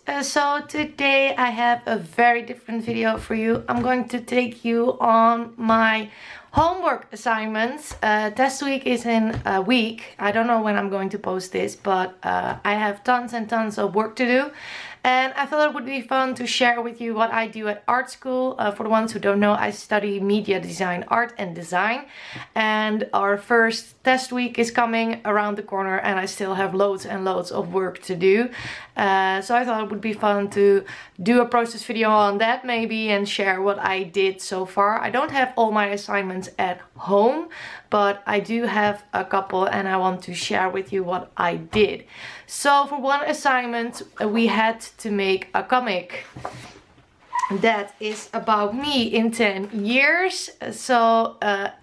So today I have a very different video for you. I'm going to take you on my homework assignments. Test week is in a week. I don't know when I'm going to post this, but I have tons and tons of work to do. And I thought it would be fun to share with you what I do at art school. For the ones who don't know, I study media design, art and design. And our first test week is coming around the corner and I still have loads and loads of work to do. So I thought it would be fun to do a process video on that maybe and share what I did so far. I don't have all my assignments at home, but I do have a couple and I want to share with you what I did. So for one assignment we had to make a comic that is about me in 10 years. So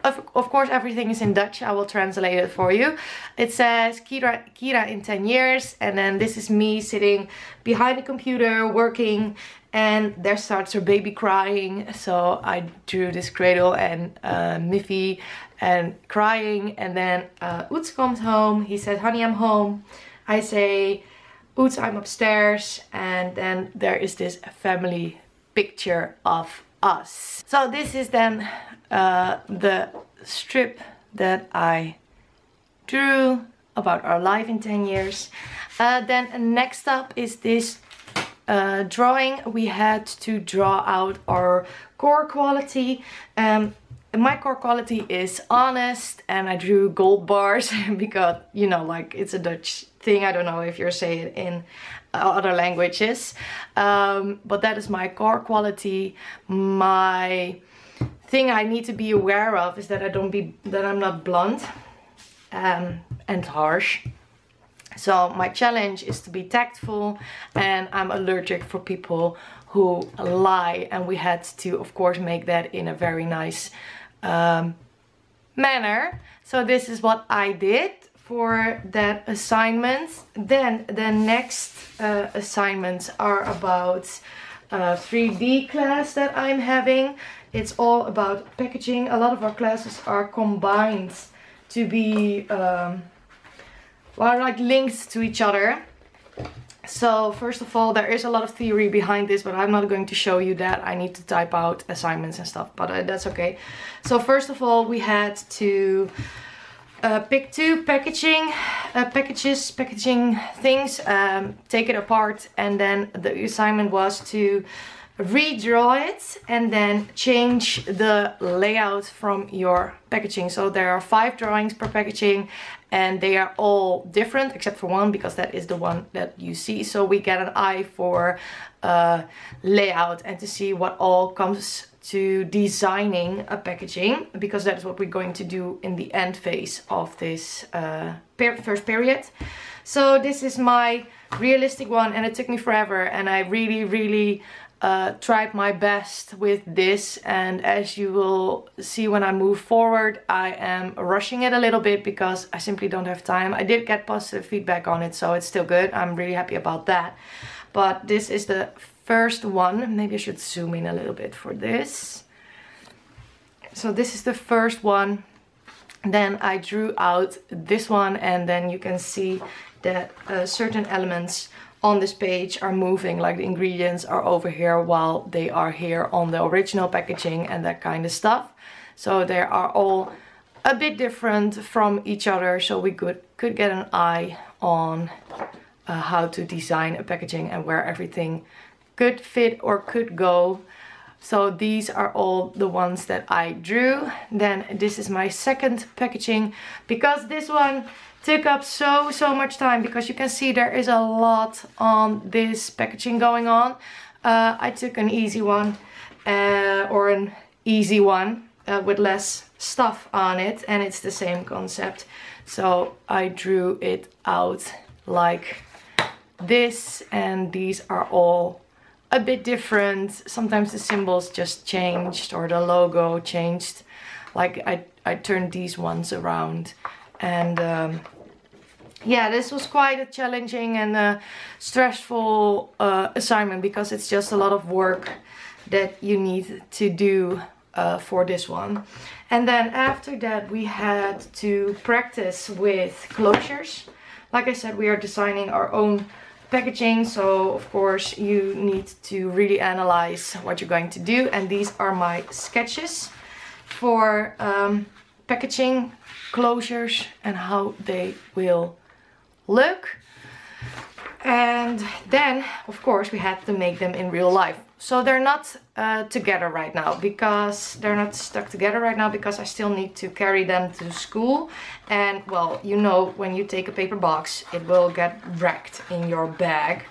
of course everything is in Dutch. I will translate it for you. It says Kyra in 10 years, and then this is me sitting behind the computer working, and there starts her baby crying. So I drew this cradle and Miffy and crying, and then Oets comes home. He says, "Honey, I'm home." I say, "Oets, I'm upstairs," and then there is this family picture of us. So this is then the strip that I drew about our life in 10 years. Then next up is this drawing. We had to draw out our core quality. My core quality is honest, and I drew gold bars because, you know, like, it's a Dutch thing. I don't know if you're saying it in other languages, but that is my core quality. My thing I need to be aware of is that I'm not blunt and harsh. So my challenge is to be tactful, and I'm allergic for people who lie, and we had to, of course, make that in a very nice manner. So this is what I did for that assignment. Then the next assignments are about 3D class that I'm having. It's all about packaging. A lot of our classes are combined to be well, like linked to each other. So first of all, there is a lot of theory behind this, but I'm not going to show you that. I need to type out assignments and stuff, but that's okay. So first of all, we had to pick two packaging things, take it apart, and then the assignment was to redraw it and then change the layout from your packaging. So there are 5 drawings per packaging, and they are all different except for one, because that is the one that you see. So we get an eye for layout and to see what all comes to designing a packaging, because that is what we're going to do in the end phase of this first period. So this is my realistic one, and it took me forever, and I really tried my best with this. And as you will see when I move forward, I am rushing it a little bit because I simply don't have time. I did get positive feedback on it, so it's still good. I'm really happy about that. But this is the first one. Maybe I should zoom in a little bit for this. So this is the first one. Then I drew out this one, and then you can see that certain elements on this page are moving, like the ingredients are over here while they are here on the original packaging and that kind of stuff. So they are all a bit different from each other, so we could get an eye on how to design a packaging and where everything could fit or could go. So these are all the ones that I drew. Then this is my second packaging, because this one took up so much time, because you can see there is a lot on this packaging going on. I took an easy one, or an easy one with less stuff on it, and it's the same concept. So I drew it out like this, and these are all a bit different. Sometimes the symbols just changed, or the logo changed. Like I turned these ones around, and yeah, this was quite a challenging and stressful assignment, because it's just a lot of work that you need to do for this one. And then after that we had to practice with closures. Like I said, we are designing our own packaging, so of course you need to really analyze what you're going to do. And these are my sketches for packaging closures and how they will look. And then of course we had to make them in real life. So they're not together right now, because they're not stuck together right now because I still need to carry them to school. And well, you know, when you take a paper box, it will get wrecked in your bag.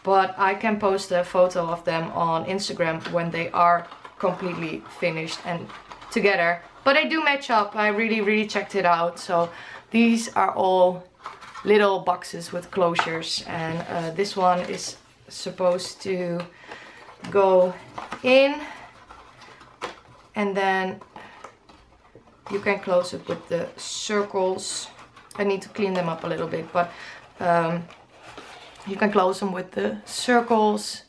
But I can post a photo of them on Instagram when they are completely finished and together. But they do match up. I really checked it out. So these are all little boxes with closures, and this one is supposed to go in, and then you can close it with the circles. I need to clean them up a little bit, but you can close them with the circles.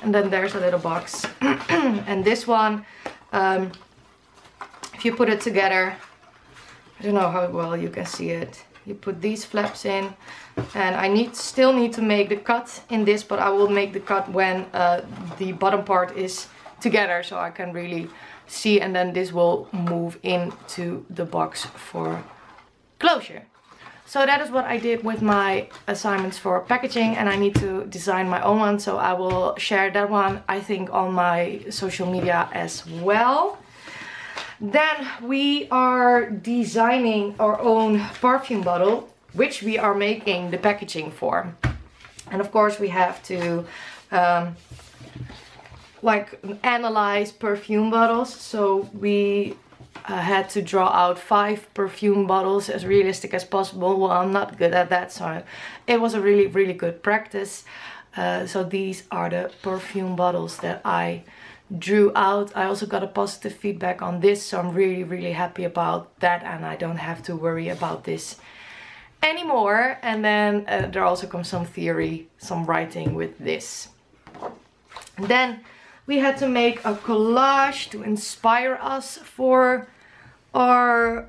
And then there's a little box. And this one, if you put it together, I don't know how well you can see it. You put these flaps in, and I still need to make the cut in this, but I will make the cut when the bottom part is together, so I can really see, and then this will move into the box for closure. So that is what I did with my assignments for packaging, and I need to design my own one, so I will share that one, I think, on my social media as well. Then we are designing our own perfume bottle, which we are making the packaging for. And of course we have to like analyze perfume bottles. So we had to draw out 5 perfume bottles as realistic as possible. Well, I'm not good at that, so it was a really good practice. So these are the perfume bottles that I drew out. I also got a positive feedback on this, so I'm really happy about that, and I don't have to worry about this anymore. And then there also comes some theory, some writing with this. And then we had to make a collage to inspire us for our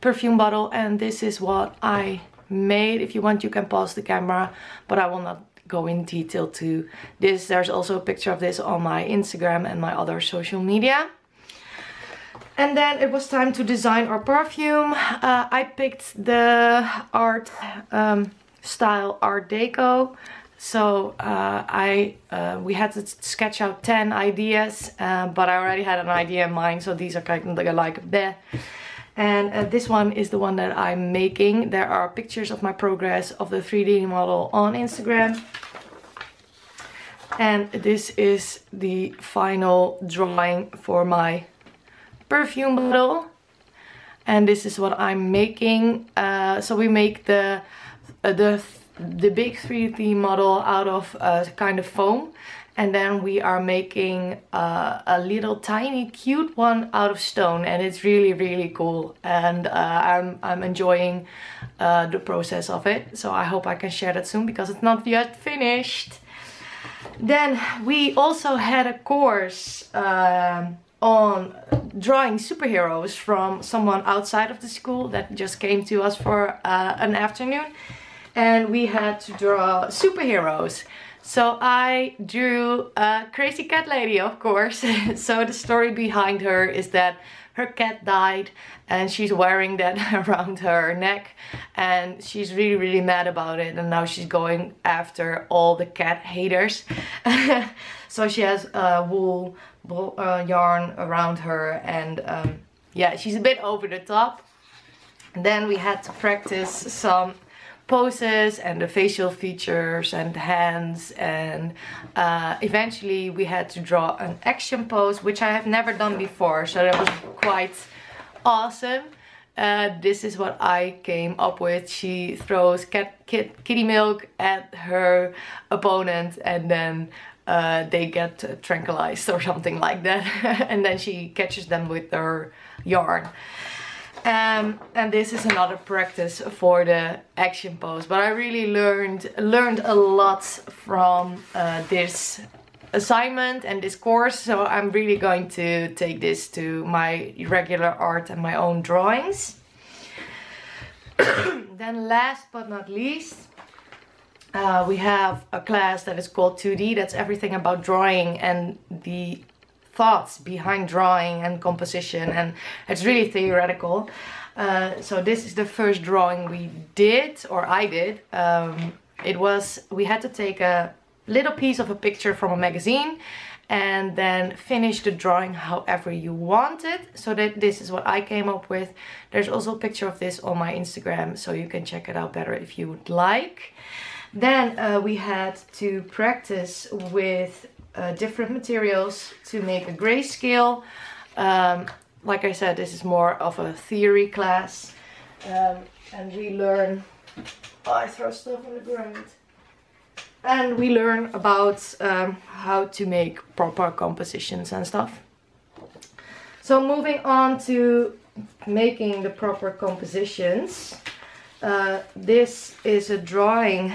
perfume bottle, and this is what I made. If you want, you can pause the camera, but I will not go in detail to this. There's also a picture of this on my Instagram and my other social media. And then it was time to design our perfume. I picked the art style Art Deco. So we had to sketch out 10 ideas, but I already had an idea in mind, so these are kind of like bleh. And this one is the one that I'm making. There are pictures of my progress of the 3D model on Instagram. And this is the final drawing for my perfume bottle. And this is what I'm making. So we make the big 3D model out of kind of foam. And then we are making a little tiny cute one out of stone, and it's really cool, and I'm enjoying the process of it. So I hope I can share that soon, because it's not yet finished. Then we also had a course on drawing superheroes from someone outside of the school that just came to us for an afternoon, and we had to draw superheroes. So I drew a crazy cat lady, of course. So the story behind her is that her cat died and she's wearing that around her neck, and she's really mad about it, and now she's going after all the cat haters. So she has wool yarn around her, and yeah, she's a bit over the top. And then we had to practice some poses and the facial features and hands, and eventually we had to draw an action pose, which I have never done before, so that was quite awesome. This is what I came up with. She throws kitty milk at her opponent, and then they get tranquilized or something like that. And then she catches them with her yarn. And this is another practice for the action pose. But I really learned a lot from this assignment and this course. So I'm really going to take this to my regular art and my own drawings. Then last but not least, we have a class that is called 2D. That's everything about drawing and the thoughts behind drawing and composition, and it's really theoretical. So this is the first drawing we did, or I did. We had to take a little piece of a picture from a magazine and then finish the drawing however you want it. So that this is what I came up with. There's also a picture of this on my Instagram, so you can check it out better if you would like. Then we had to practice with different materials to make a grayscale. Like I said, this is more of a theory class. And we learn... Oh, I throw stuff on the ground. And we learn about how to make proper compositions and stuff. So moving on to making the proper compositions. This is a drawing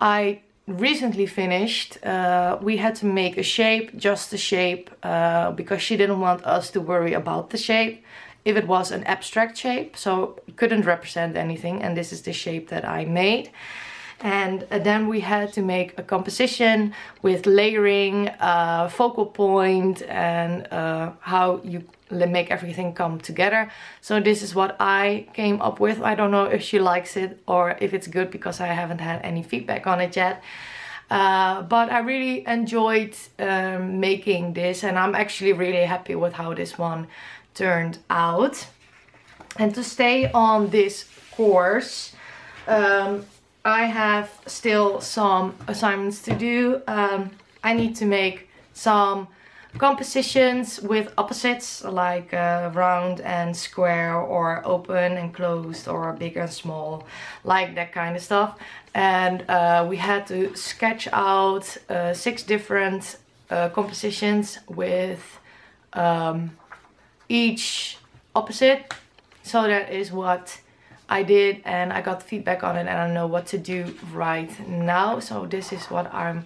I recently finished. We had to make a shape, just a shape, because she didn't want us to worry about the shape if it was an abstract shape, so it couldn't represent anything, and this is the shape that I made. And then we had to make a composition with layering, focal point, and how you make everything come together. So this is what I came up with. I don't know if she likes it or if it's good, because I haven't had any feedback on it yet. But I really enjoyed making this, and I'm actually really happy with how this one turned out. And to stay on this course, I have still some assignments to do. I need to make some compositions with opposites, like round and square, or open and closed, or big and small, like that kind of stuff. And we had to sketch out 6 different compositions with each opposite. So that is what I did, and I got feedback on it, and I know what to do right now. So this is what I'm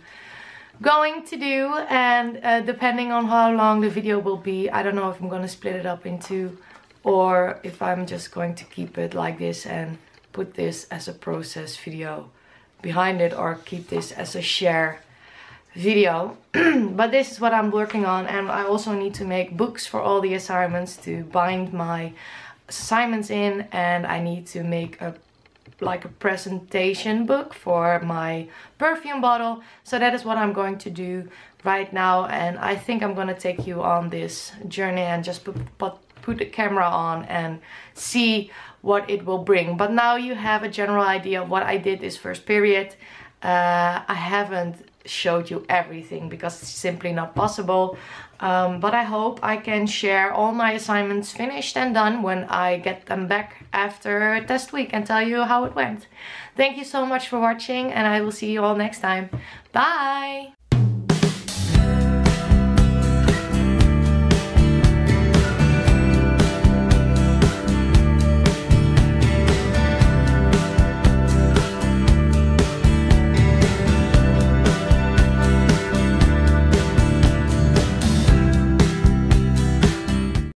going to do, and depending on how long the video will be, I don't know if I'm going to split it up in 2 or if I'm just going to keep it like this and put this as a process video behind it, or keep this as a share video. But this is what I'm working on, and I also need to make books for all the assignments to bind my assignments in, and I need to make a presentation book for my perfume bottle. So that is what I'm going to do right now, and I think I'm going to take you on this journey and just put the camera on and see what it will bring. But now you have a general idea of what I did this first period. I haven't showed you everything because it's simply not possible, but I hope I can share all my assignments finished and done when I get them back after test week and tell you how it went. Thank you so much for watching, and I will see you all next time. Bye!